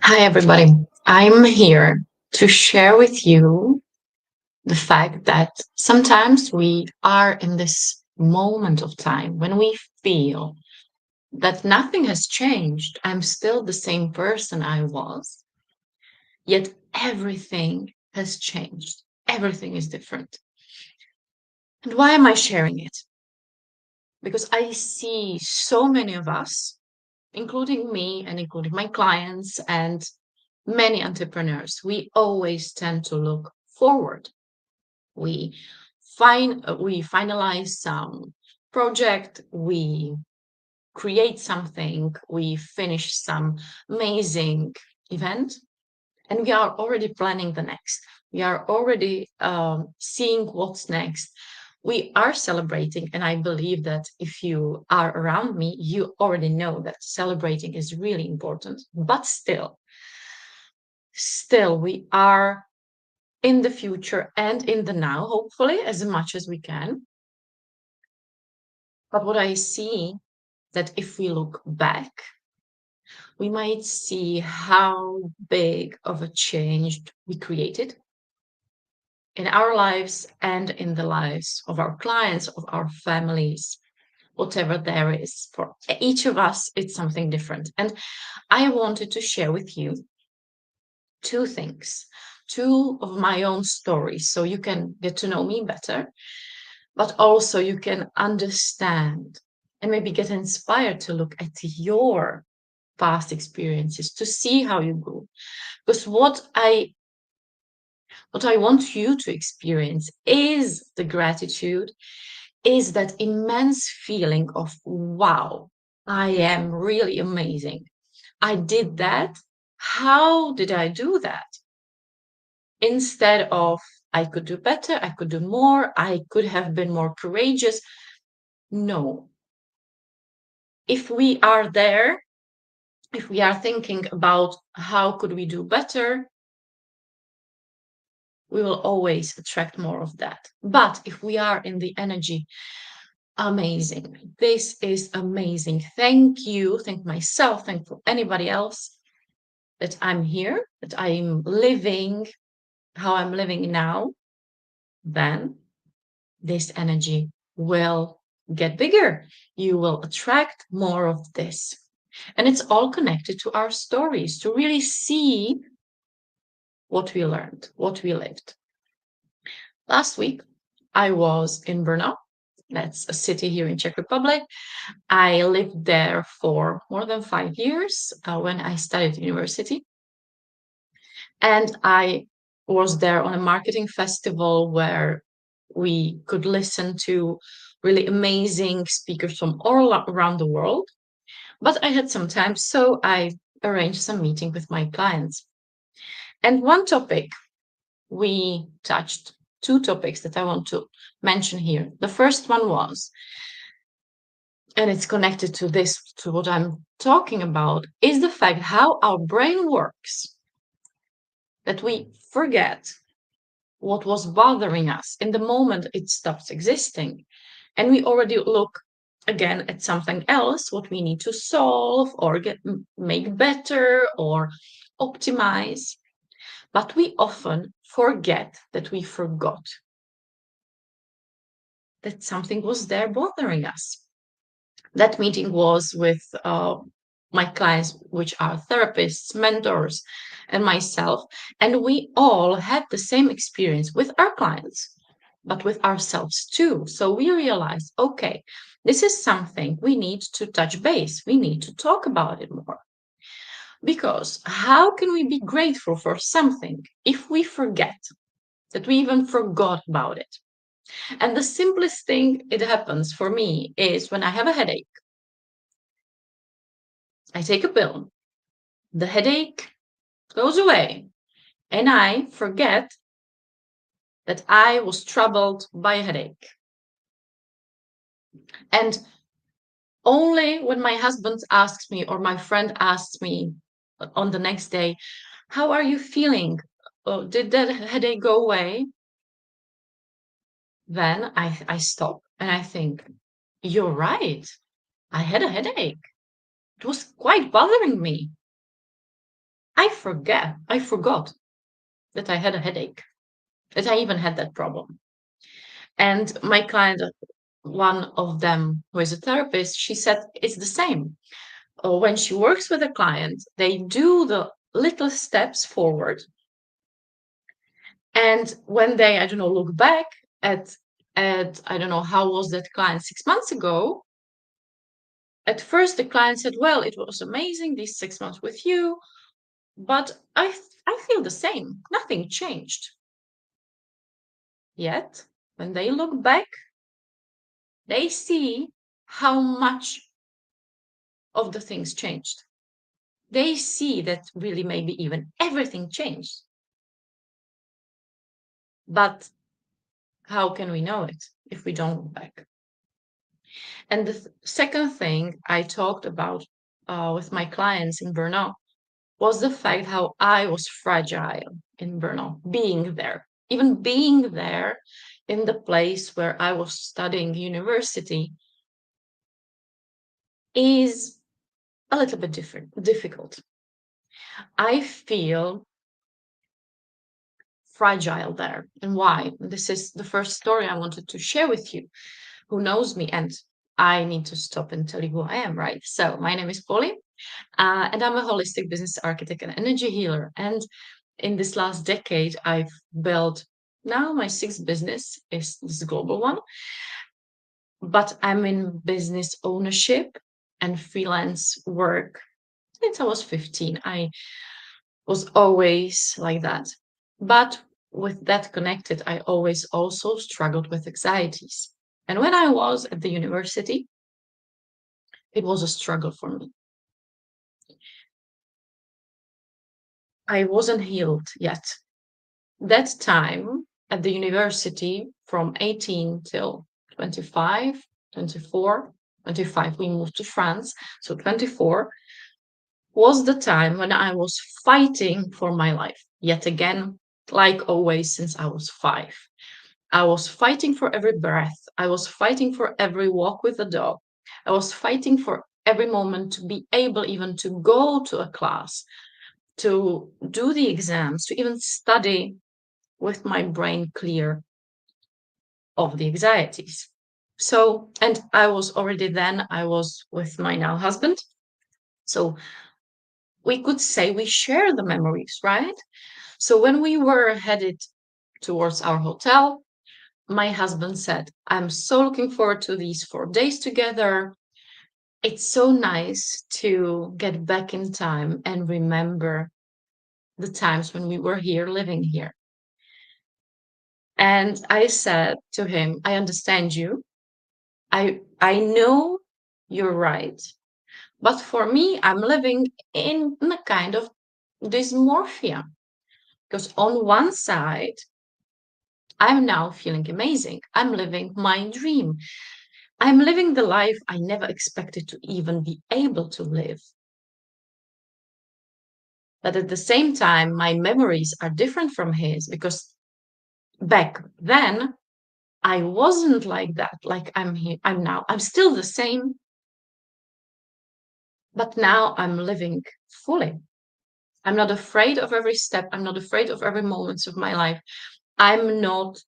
Hi, everybody. I'm here to share with you the fact that sometimes we are in this moment of time when we feel that nothing has changed. I'm still the same person I was, yet everything has changed. Everything is different. And why am I sharing it? Because I see so many of us, including me and including my clients and many entrepreneurs, we always tend to look forward. We we finalize some project, we create something, we finish some amazing event, and we are already planning the next. We are already seeing what's next. We are celebrating, and I believe that if you are around me, you already know that celebrating is really important. But still, we are in the future and in the now, hopefully, as much as we can. But what I see that if we look back, we might see how big of a change we created in our lives and in the lives of our clients, of our families, whatever there is. For each of us, it's something different. And I wanted to share with you two things, two of my own stories, so you can get to know me better, but also you can understand and maybe get inspired to look at your past experiences to see how you grew. Because what I want you to experience is the gratitude, is that immense feeling of wow, I am really amazing. I did that. How did I do that? Instead of I could do better, I could do more, I could have been more courageous. No. If we are there, if we are thinking about how could we do better, we will always attract more of that. But if we are in the energy, amazing, this is amazing. Thank you, thank myself, thank for anybody else that I'm here, that I'm living how I'm living now, then this energy will get bigger. You will attract more of this. And it's all connected to our stories to really see what we learned, what we lived. Last week, I was in Brno. That's a city here in Czech Republic. I lived there for more than 5 years when I studied university. And I was there on a marketing festival where we could listen to really amazing speakers from all around the world. But I had some time, so I arranged some meeting with my clients. And one topic we touched, two topics that I want to mention here. The first one was, and it's connected to this, to what I'm talking about, is the fact how our brain works, that we forget what was bothering us in the moment it stops existing. And we already look again at something else, what we need to solve or make better or optimize. But we often forget that we forgot that something was there bothering us. That meeting was with my clients, which are therapists, mentors, and myself. And we all had the same experience with our clients, but with ourselves too. So we realized, okay, this is something we need to touch base. We need to talk about it more. Because how can we be grateful for something if we forget that we even forgot about it? And the simplest thing it happens for me is when I have a headache, I take a pill, the headache goes away, and I forget that I was troubled by a headache. And only when my husband asks me or my friend asks me on the next day, how are you feeling? Oh, did that headache go away? Then I stop and I think, you're right. I had a headache. It was quite bothering me. I forgot that I had a headache, that I even had that problem. And my client, one of them who is a therapist, she said it's the same. When she works with a client, they do the little steps forward. And when they, I don't know, look back at I don't know, how was that client 6 months ago? At first, the client said, "Well, it was amazing these 6 months with you, but I feel the same. Nothing changed." Yet, when they look back, they see how much of the things changed. They see that really maybe even everything changed. But how can we know it if we don't look back? And the second thing I talked about with my clients in burnout was the fact how I was fragile in burnout, being there, even being there in the place where I was studying university is a little bit difficult. I feel fragile there. And why? This is the first story I wanted to share with you. Who knows me? And I need to stop and tell you who I am, right? So, my name is Polly, and I'm a holistic business architect and energy healer. And in this last decade, I've built now my sixth business is this global one, but I'm in business ownership and freelance work since I was 15. I was always like that. But with that connected, I always also struggled with anxieties. And when I was at the university, it was a struggle for me. I wasn't healed yet. That time at the university from 18 till 25, 24, 25, we moved to France. So 24 was the time when I was fighting for my life. Yet again, like always, since I was 5. I was fighting for every breath. I was fighting for every walk with the dog. I was fighting for every moment to be able even to go to a class, to do the exams, to even study with my brain clear of the anxieties. So, and I was already then, I was with my now husband. So we could say we share the memories, right? So when we were headed towards our hotel, my husband said, "I'm so looking forward to these 4 days together. It's so nice to get back in time and remember the times when we were here living here." And I said to him, "I understand you. I know you're right. But for me, I'm living in a kind of dysmorphia. Because on one side, I'm now feeling amazing. I'm living my dream. I'm living the life I never expected to even be able to live. But at the same time, my memories are different from his because back then I wasn't like that, like I'm here, I'm now. I'm still the same, but now I'm living fully. I'm not afraid of every step. I'm not afraid of every moment of my life. I'm not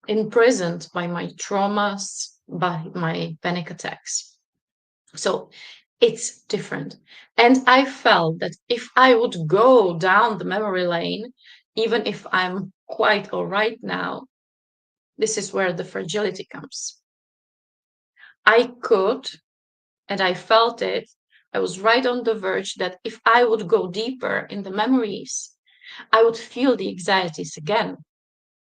imprisoned by my traumas, by my panic attacks. So it's different. And I felt that if I would go down the memory lane, even if I'm quite all right now, this is where the fragility comes. I could, and I felt it. I was right on the verge that if I would go deeper in the memories, I would feel the anxieties again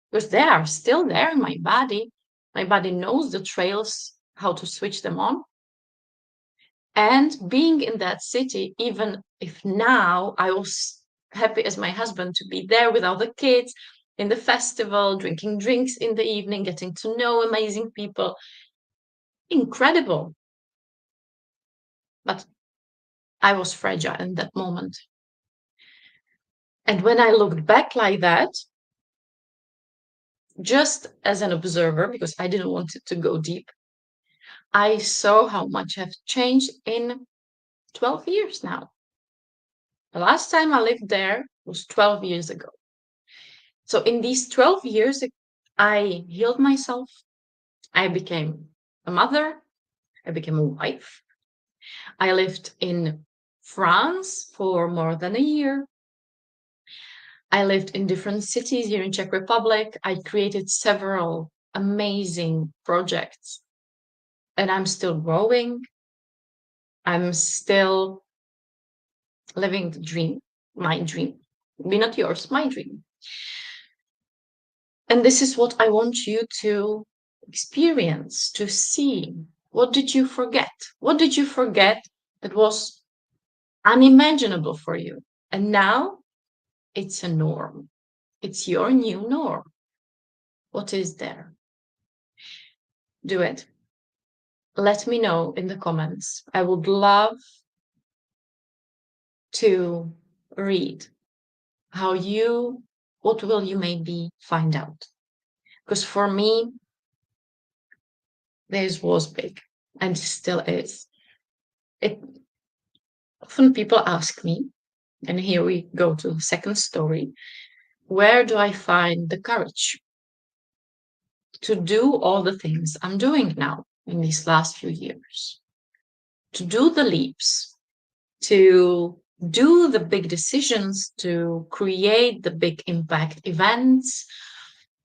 because they are still there in my body. My body knows the trails, how to switch them on. And being in that city, even if now I was happy as my husband to be there with all the kids in the festival, drinking drinks in the evening, getting to know amazing people, incredible. But I was fragile in that moment. And when I looked back like that, just as an observer, because I didn't want it to go deep, I saw how much I've changed in 12 years now. The last time I lived there was 12 years ago. So in these 12 years, I healed myself. I became a mother. I became a wife. I lived in France for more than a year. I lived in different cities here in Czech Republic. I created several amazing projects and I'm still growing. I'm still living the dream, my dream. Be not yours, my dream. And this is what I want you to experience, to see. What did you forget? What did you forget that was unimaginable for you? And now it's a norm. It's your new norm. What is there? Do it. Let me know in the comments. I would love to read what will you maybe find out? Because for me, this was big and still is. It often people ask me, and here we go to the second story, where do I find the courage to do all the things I'm doing now in these last few years? To do the leaps, to do the big decisions, to create the big impact events,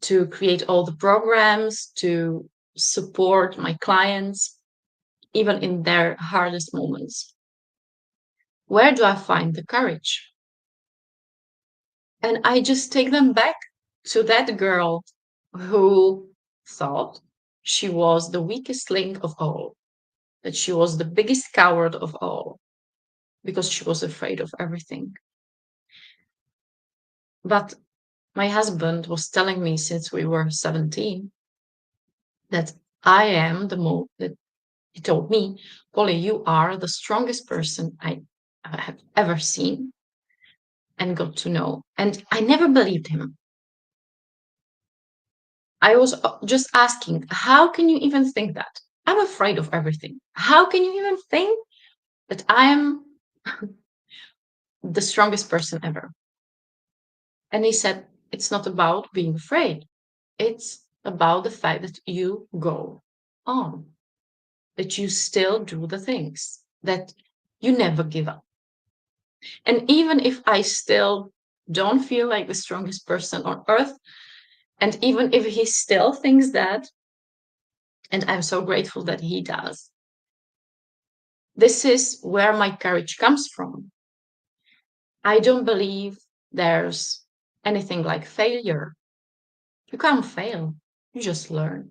to create all the programs, to support my clients, even in their hardest moments. Where do I find the courage? And I just take them back to that girl who thought she was the weakest link of all, that she was the biggest coward of all, because she was afraid of everything. But my husband was telling me since we were 17 that I am that he told me, Polly, you are the strongest person I have ever seen and got to know. And I never believed him. I was just asking, how can you even think that? I'm afraid of everything. How can you even think that I am the strongest person ever? And he said, it's not about being afraid. It's about the fact that you go on, that you still do the things, that you never give up. And even if I still don't feel like the strongest person on earth, and even if he still thinks that, and I'm so grateful that he does, this is where my courage comes from. I don't believe there's anything like failure. You can't fail, you just learn.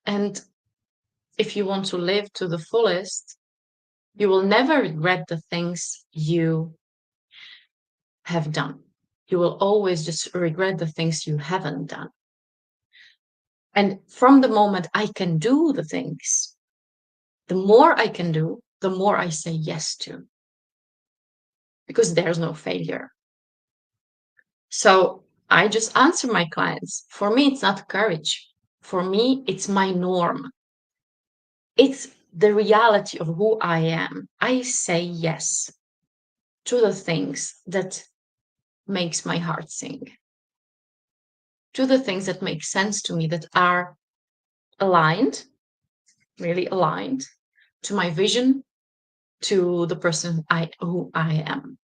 And if you want to live to the fullest, you will never regret the things you have done. You will always just regret the things you haven't done. And from the moment I can do the things, the more I can do, the more I say yes to, because there's no failure. So I just answer my clients. For me, it's not courage. For me, it's my norm. It's the reality of who I am. I say yes to the things that makes my heart sing, to the things that make sense to me, that are aligned, really aligned to my vision, to the person who I am.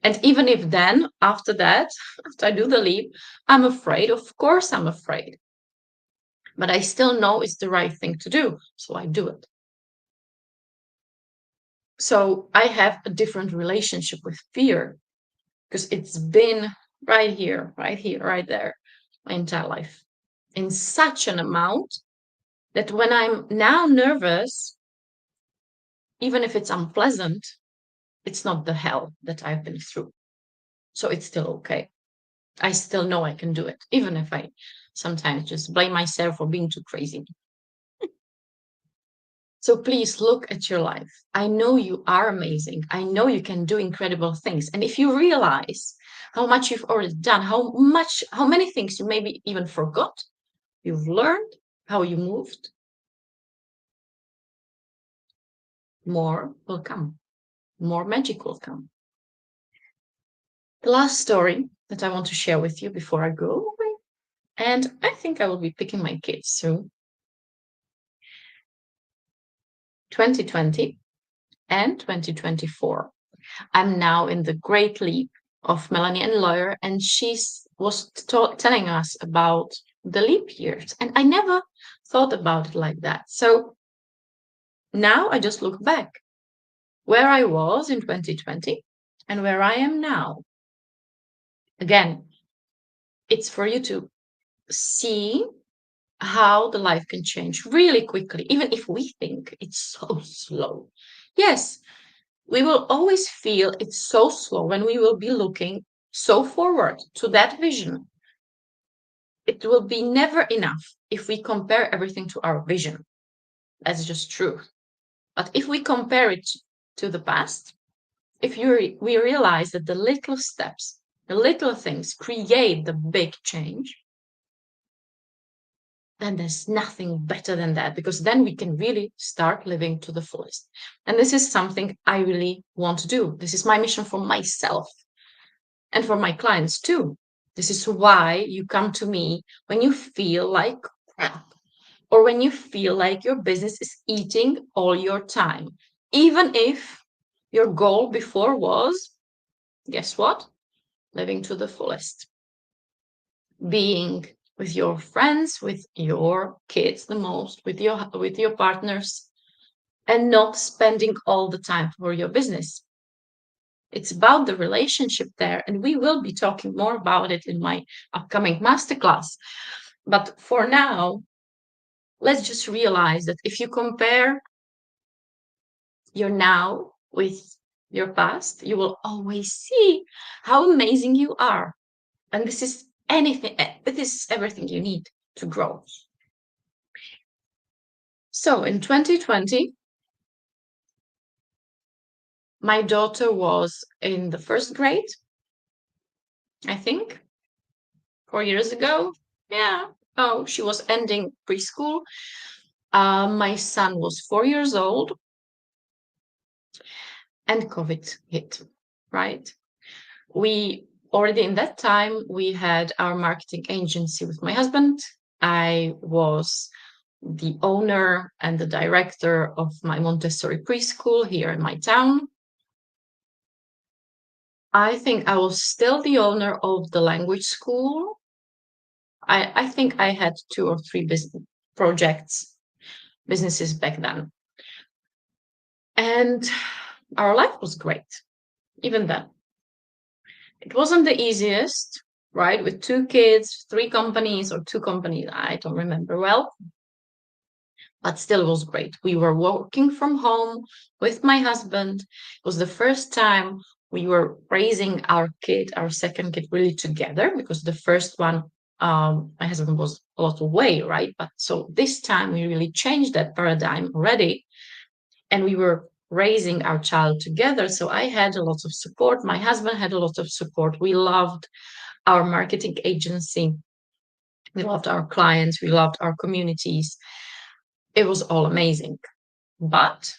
And even if then, after that, after I do the leap, I'm afraid, of course I'm afraid. But I still know it's the right thing to do, so I do it. So I have a different relationship with fear because it's been right here, right there, my entire life, in such an amount that when I'm now nervous, even if it's unpleasant, it's not the hell that I've been through. So it's still okay. I still know I can do it, even if I sometimes just blame myself for being too crazy. So please look at your life. I know you are amazing. I know you can do incredible things. And if you realize how much you've already done, how many things you maybe even forgot, you've learned how you moved, more will come, more magic will come. The last story that I want to share with you before I go away, and I think I will be picking my kids soon. 2020 and 2024. I'm now in the great leap of Melanie AnnLayer, and telling us about the leap years. And I never thought about it like that. So now I just look back where I was in 2020 and where I am now. Again, it's for you to see how the life can change really quickly, even if we think it's so slow. Yes, we will always feel it's so slow when we will be looking so forward to that vision. It will be never enough if we compare everything to our vision. That's just true. But if we compare it to the past, if we realize that the little steps, the little things create the big change, then there's nothing better than that, because then we can really start living to the fullest. And this is something I really want to do. This is my mission for myself and for my clients too. This is why you come to me when you feel like crap, or when you feel like your business is eating all your time. Even if your goal before was, guess what? Living to the fullest. Being with your friends, with your kids the most, with your partners, and not spending all the time for your business. It's about the relationship there, and we will be talking more about it in my upcoming masterclass. But for now, let's just realize that if you compare your now with your past, you will always see how amazing you are. And this is this is everything you need to grow. So in 2020, my daughter was in the first grade, I think, 4 years ago. Yeah. Oh, she was ending preschool. My son was 4 years old, and COVID hit, right? We already in that time, we had our marketing agency with my husband. I was the owner and the director of my Montessori preschool here in my town. I think I was still the owner of the language school. I think I had 2 or 3 businesses back then. And our life was great, even then. It wasn't the easiest, right? With 2 kids, 3 companies, or 2 companies, I don't remember well. But still, it was great. We were working from home with my husband. It was the first time we were raising our kid, our second kid, really together, because the first one, my husband was a lot away, right? But so this time we really changed that paradigm already, and we were raising our child together. So I had a lot of support. My husband had a lot of support. We loved our marketing agency. We loved our clients. We loved our communities. It was all amazing. But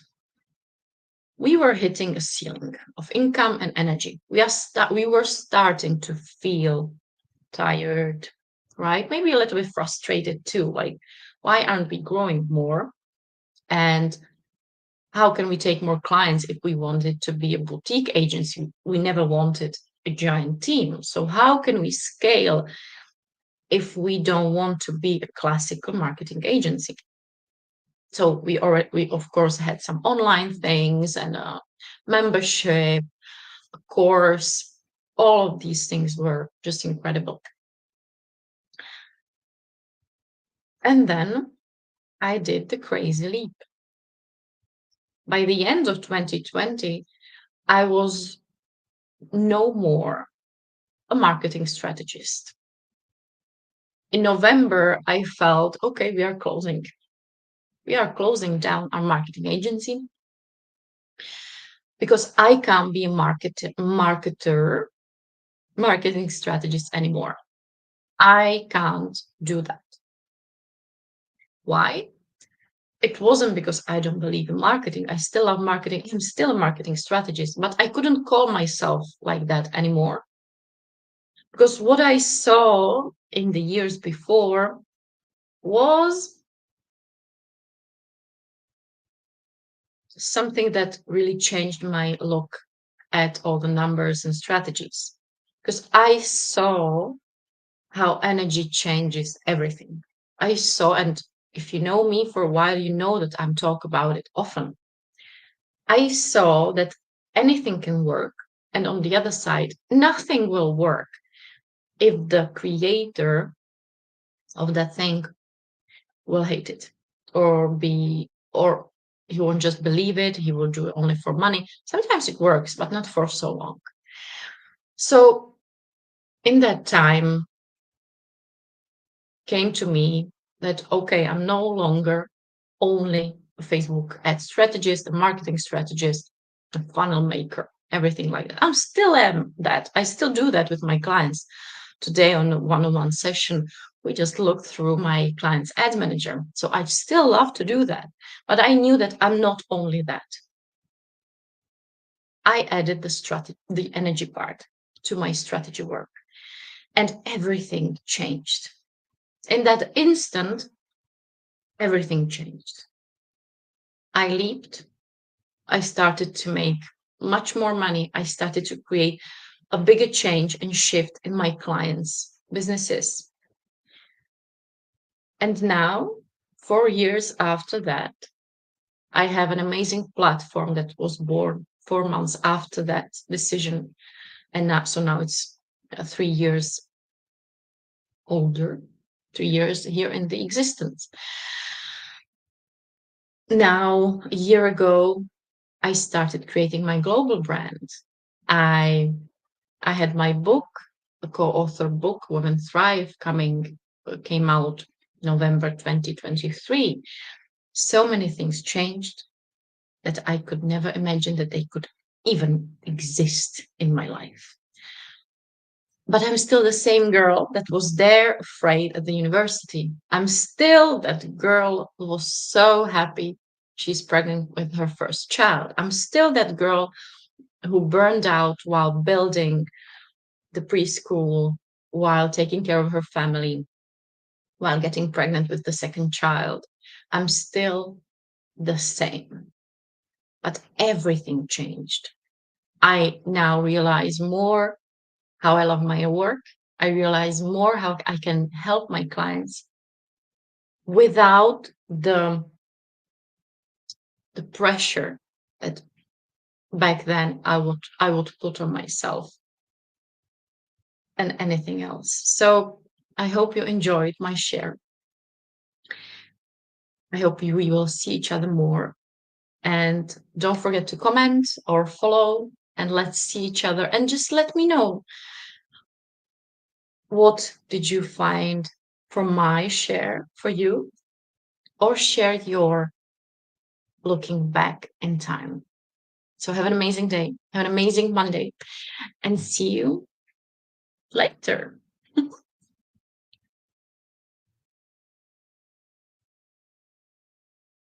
we were hitting a ceiling of income and energy. We were starting to feel tired, right? Maybe a little bit frustrated too. Like, why aren't we growing more? And how can we take more clients if we wanted to be a boutique agency? We never wanted a giant team. So how can we scale if we don't want to be a classical marketing agency? So we of course had some online things and a membership, a course. All of these things were just incredible. And then I did the crazy leap. By the end of 2020, I was no more a marketing strategist. In November, I felt, okay, we are closing. We are closing down our marketing agency because I can't be a marketing strategist anymore. I can't do that. Why? It wasn't because I don't believe in marketing. I still love marketing. I'm still a marketing strategist, but I couldn't call myself like that anymore because what I saw in the years before was something that really changed my look at all the numbers and strategies because I saw how energy changes everything. I saw, and if you know me for a while, you know that I'm talk about it often. I saw that anything can work, and on the other side, nothing will work if the creator of that thing will hate it or he won't just believe it, he will do it only for money. Sometimes it works, but not for so long. So in that time came to me that okay, I'm no longer only a Facebook ad strategist, a marketing strategist, a funnel maker, everything like that. I still am that. I still do that with my clients. Today on a one-on-one session, we just looked through my client's ad manager. So I still love to do that. But I knew that I'm not only that. I added the energy part to my strategy work, and everything changed. In that instant, everything changed. I leaped. I started to make much more money. I started to create a bigger change and shift in my clients' businesses. And now, 4 years after that, I have an amazing platform that was born 4 months after that decision. And now it's 3 years older, 3 years here in the existence. Now, a year ago, I started creating my global brand. I I had my book, a co-author book, Women Thrive, came out November 2023. So many things changed that I could never imagine that they could even exist in my life. But I'm still the same girl that was there afraid at the university. I'm still that girl who was so happy she's pregnant with her first child. I'm still that girl who burned out while building the preschool, while taking care of her family, while getting pregnant with the second child. I'm still the same, but everything changed. I now realize more how I love my work. I realize more how I can help my clients without the pressure that back then I would put on myself and anything else. So I hope you enjoyed my share. I hope we will see each other more. And don't forget to comment or follow, and let's see each other. And just let me know, what did you find from my share for you, or share your looking back in time. So have an amazing day, have an amazing Monday, and see you later.